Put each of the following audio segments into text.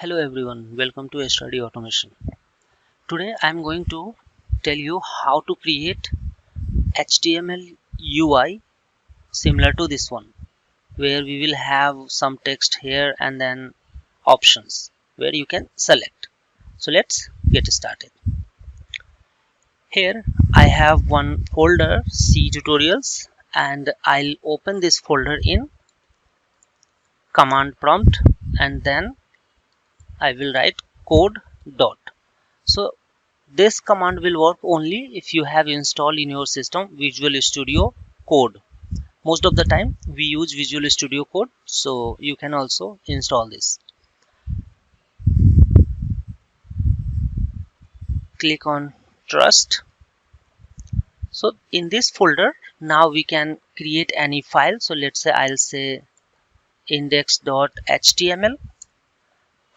Hello everyone, welcome to Study Automation. Today I am going to tell you how to create HTML UI similar to this one, where we will have some text here and then options where you can select. So let's get started. Here I have one folder, C tutorials, and I'll open this folder in command prompt and then I will write code dot. So this command will work only if you have installed in your system Visual Studio Code. Most of the time we use Visual Studio Code, so you can also install this. Click on Trust. So in this folder now we can create any file. So let's say I'll say index.html,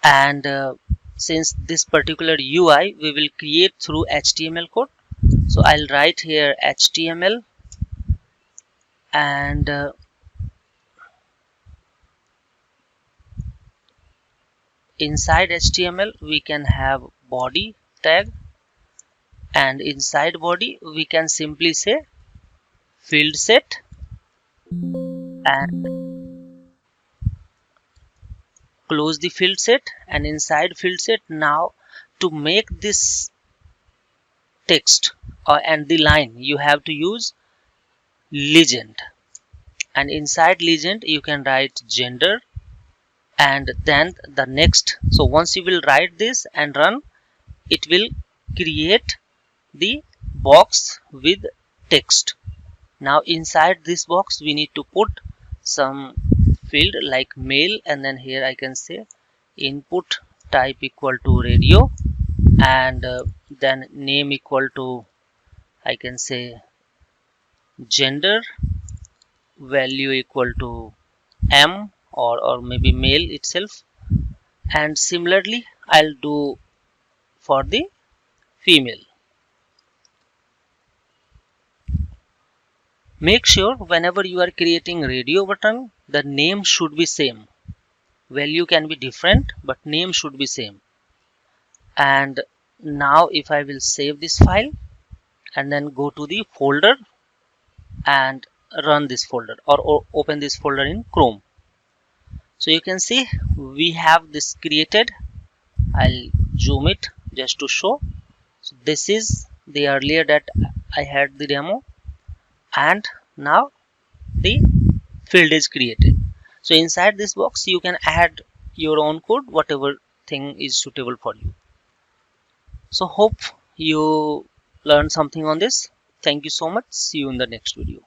and since this particular UI we will create through HTML code, so I'll write here HTML and inside HTML we can have body tag, and inside body we can simply say field set and close the field set. And inside field set, now to make this text and the line you have to use legend, and inside legend you can write gender and then the next. So once you will write this and run, it will create the box with text. Now inside this box we need to put some field like male, and then here I can say input type equal to radio, and then name equal to, I can say, gender, value equal to m or maybe male itself, and similarly I'll do for the female. Make sure whenever you are creating radio button, the name should be same. Value can be different, but name should be same. And now if I will save this file and then go to the folder and run this folder or open this folder in Chrome, so you can see we have this created. I'll zoom it just to show. So this is the earlier that I had the demo, and now the field is created. So inside this box you can add your own code, whatever thing is suitable for you. So hope you learned something on this. Thank you so much. See you in the next video.